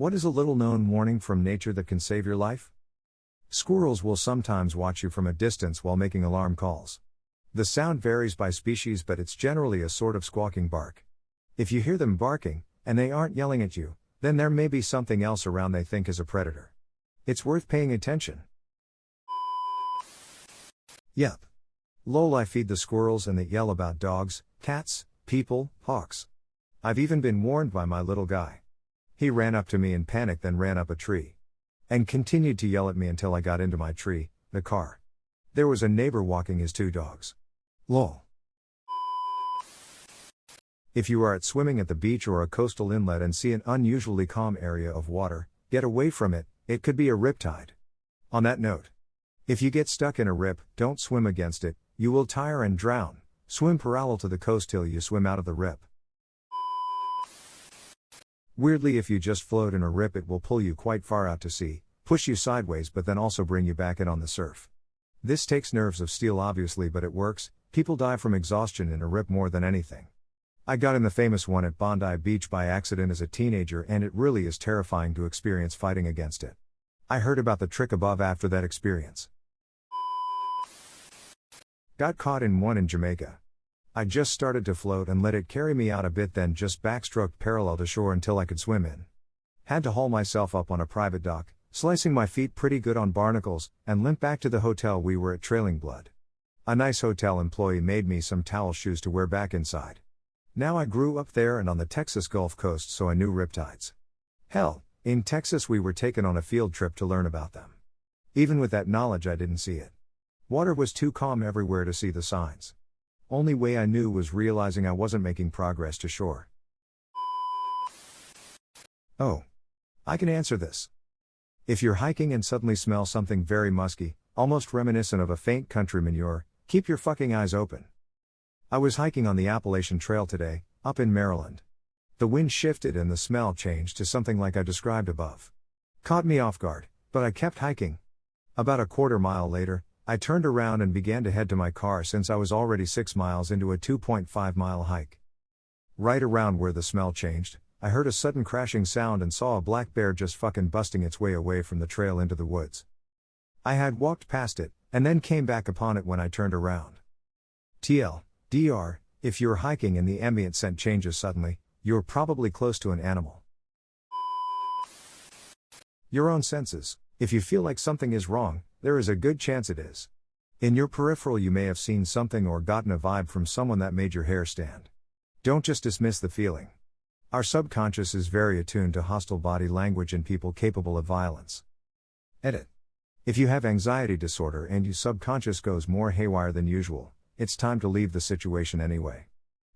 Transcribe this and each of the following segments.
What is a little known warning from nature that can save your life? Squirrels will sometimes watch you from a distance while making alarm calls. The sound varies by species, but it's generally a sort of squawking bark. If you hear them barking, and they aren't yelling at you, then there may be something else around they think is a predator. It's worth paying attention. Yep. Lol, I feed the squirrels and they yell about dogs, cats, people, hawks. I've even been warned by my little guy. He ran up to me in panic, then ran up a tree. And continued to yell at me until I got into my tree, the car. There was a neighbor walking his 2 dogs. Lol. If you are swimming at the beach or a coastal inlet and see an unusually calm area of water, get away from it, it could be a riptide. On that note, if you get stuck in a rip, don't swim against it, you will tire and drown. Swim parallel to the coast till you swim out of the rip. Weirdly, if you just float in a rip, it will pull you quite far out to sea, push you sideways, but then also bring you back in on the surf. This takes nerves of steel obviously, but it works. People die from exhaustion in a rip more than anything. I got in the famous one at Bondi Beach by accident as a teenager, and it really is terrifying to experience fighting against it. I heard about the trick above after that experience. Got caught in one in Jamaica. I just started to float and let it carry me out a bit, then just backstroked parallel to shore until I could swim in. Had to haul myself up on a private dock, slicing my feet pretty good on barnacles, and limp back to the hotel we were at, trailing blood. A nice hotel employee made me some towel shoes to wear back inside. Now I grew up there and on the Texas Gulf Coast, so I knew riptides. Hell, in Texas we were taken on a field trip to learn about them. Even with that knowledge, I didn't see it. Water was too calm everywhere to see the signs. Only way I knew was realizing I wasn't making progress to shore. Oh. I can answer this. If you're hiking and suddenly smell something very musky, almost reminiscent of a faint country manure, keep your fucking eyes open. I was hiking on the Appalachian Trail today, up in Maryland. The wind shifted and the smell changed to something like I described above. Caught me off guard, but I kept hiking. About a quarter mile later, I turned around and began to head to my car since I was already 6 miles into a 2.5-mile hike. Right around where the smell changed, I heard a sudden crashing sound and saw a black bear just fucking busting its way away from the trail into the woods. I had walked past it, and then came back upon it when I turned around. TLDR, if you're hiking and the ambient scent changes suddenly, you're probably close to an animal. Your own senses. If you feel like something is wrong, there is a good chance it is. In your peripheral you may have seen something or gotten a vibe from someone that made your hair stand. Don't just dismiss the feeling. Our subconscious is very attuned to hostile body language and people capable of violence. Edit. If you have anxiety disorder and your subconscious goes more haywire than usual, it's time to leave the situation anyway.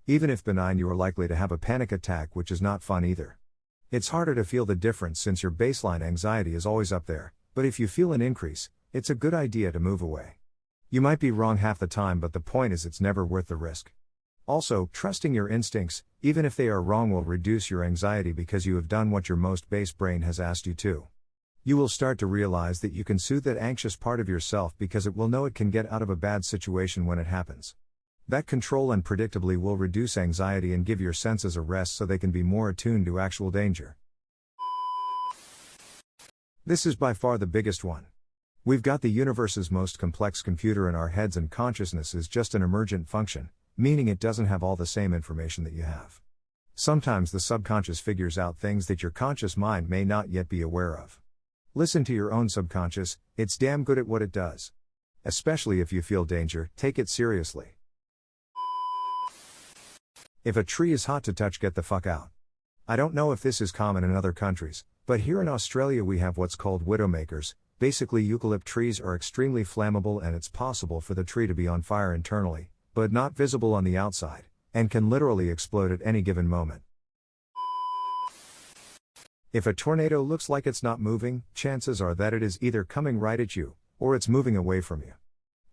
Even if benign, you are likely to have a panic attack, which is not fun either. It's harder to feel the difference since your baseline anxiety is always up there, but if you feel an increase, it's a good idea to move away. You might be wrong half the time, but the point is it's never worth the risk. Also, trusting your instincts, even if they are wrong, will reduce your anxiety because you have done what your most base brain has asked you to. You will start to realize that you can soothe that anxious part of yourself because it will know it can get out of a bad situation when it happens. That control and predictably will reduce anxiety and give your senses a rest so they can be more attuned to actual danger. This is by far the biggest one. We've got the universe's most complex computer in our heads, and consciousness is just an emergent function, meaning it doesn't have all the same information that you have. Sometimes the subconscious figures out things that your conscious mind may not yet be aware of. Listen to your own subconscious, it's damn good at what it does. Especially if you feel danger, take it seriously. If a tree is hot to touch, get the fuck out. I don't know if this is common in other countries, but here in Australia we have what's called widowmakers. Basically, eucalypt trees are extremely flammable, and it's possible for the tree to be on fire internally, but not visible on the outside, and can literally explode at any given moment. If a tornado looks like it's not moving, chances are that it is either coming right at you, or it's moving away from you.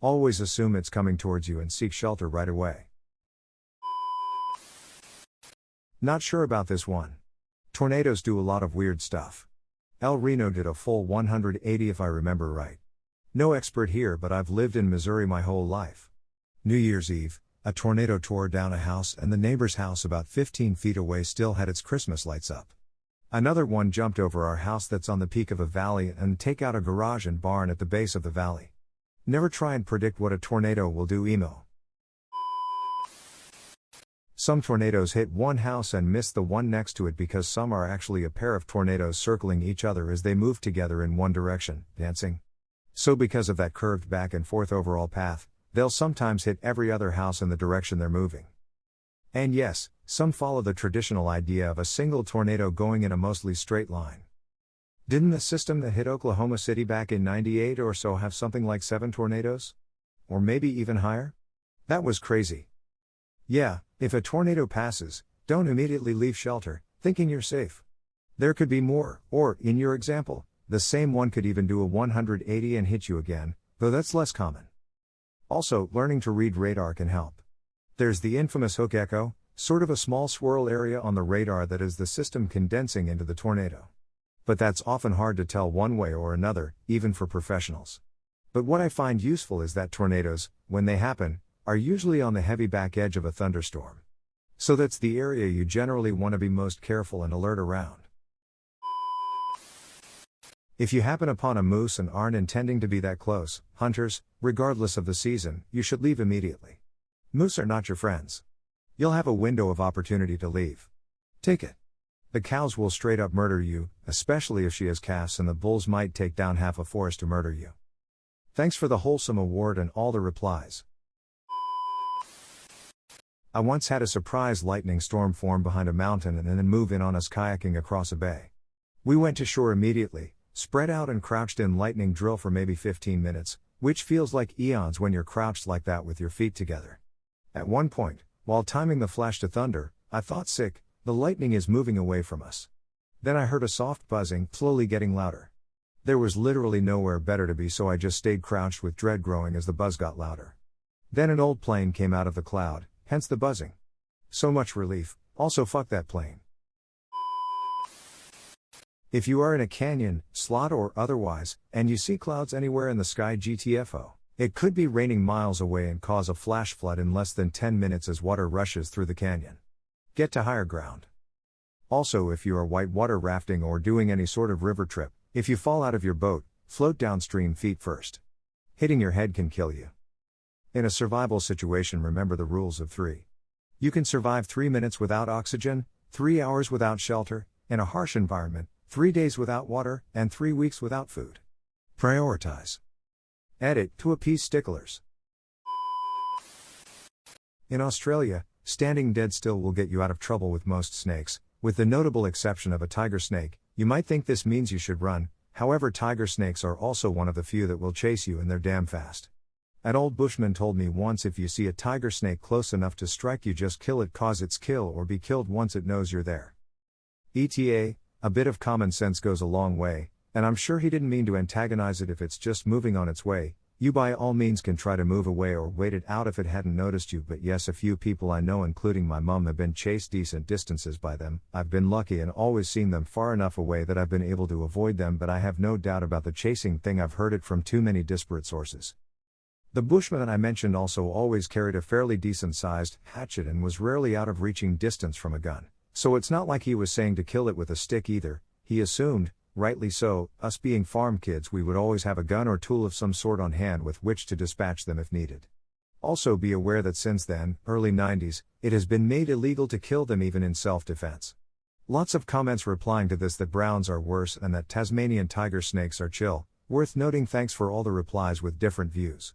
Always assume it's coming towards you and seek shelter right away. Not sure about this one. Tornadoes do a lot of weird stuff. El Reno did a full 180 if I remember right. No expert here, but I've lived in Missouri my whole life. New Year's Eve, a tornado tore down a house, and the neighbor's house about 15 feet away still had its Christmas lights up. Another one jumped over our house that's on the peak of a valley and take out a garage and barn at the base of the valley. Never try and predict what a tornado will do. Emo. Some tornadoes hit one house and miss the one next to it because some are actually a pair of tornadoes circling each other as they move together in one direction, dancing. So because of that curved back and forth overall path, they'll sometimes hit every other house in the direction they're moving. And yes, some follow the traditional idea of a single tornado going in a mostly straight line. Didn't the system that hit Oklahoma City back in '98 or so have something like 7 tornadoes? Or maybe even higher? That was crazy. Yeah, if a tornado passes, don't immediately leave shelter, thinking you're safe. There could be more, or, in your example, the same one could even do a 180 and hit you again, though that's less common. Also, learning to read radar can help. There's the infamous hook echo, sort of a small swirl area on the radar that is the system condensing into the tornado. But that's often hard to tell one way or another, even for professionals. But what I find useful is that tornadoes, when they happen, are usually on the heavy back edge of a thunderstorm. So that's the area you generally want to be most careful and alert around. If you happen upon a moose and aren't intending to be that close, hunters, regardless of the season, you should leave immediately. Moose are not your friends. You'll have a window of opportunity to leave. Take it. The cows will straight up murder you, especially if she has calves, and the bulls might take down half a forest to murder you. Thanks for the wholesome award and all the replies. I once had a surprise lightning storm form behind a mountain and then move in on us kayaking across a bay. We went to shore immediately, spread out and crouched in lightning drill for maybe 15 minutes, which feels like eons when you're crouched like that with your feet together. At one point, while timing the flash to thunder, I thought, sick, the lightning is moving away from us. Then I heard a soft buzzing, slowly getting louder. There was literally nowhere better to be, so I just stayed crouched with dread growing as the buzz got louder. Then an old plane came out of the cloud, hence the buzzing. So much relief, also fuck that plane. If you are in a canyon, slot or otherwise, and you see clouds anywhere in the sky, GTFO, it could be raining miles away and cause a flash flood in less than 10 minutes as water rushes through the canyon. Get to higher ground. Also, if you are whitewater rafting or doing any sort of river trip, if you fall out of your boat, float downstream feet first. Hitting your head can kill you. In a survival situation, remember the rules of 3. You can survive 3 minutes without oxygen, 3 hours without shelter, in a harsh environment, 3 days without water, and 3 weeks without food. Prioritize. Edit to appease sticklers. In Australia, standing dead still will get you out of trouble with most snakes, with the notable exception of a tiger snake. You might think this means you should run, however tiger snakes are also one of the few that will chase you, and they're damn fast. An old bushman told me once, if you see a tiger snake close enough to strike you, just kill it, cause it's kill or be killed once it knows you're there. ETA, a bit of common sense goes a long way, and I'm sure he didn't mean to antagonize it if it's just moving on its way. You by all means can try to move away or wait it out if it hadn't noticed you, but yes, a few people I know including my mum have been chased decent distances by them. I've been lucky and always seen them far enough away that I've been able to avoid them, but I have no doubt about the chasing thing. I've heard it from too many disparate sources. The bushman I mentioned also always carried a fairly decent sized hatchet and was rarely out of reaching distance from a gun, so it's not like he was saying to kill it with a stick either. He assumed, rightly so, us being farm kids, we would always have a gun or tool of some sort on hand with which to dispatch them if needed. Also be aware that since then, early 90s, it has been made illegal to kill them even in self-defense. Lots of comments replying to this that browns are worse and that Tasmanian tiger snakes are chill. Worth noting. Thanks for all the replies with different views.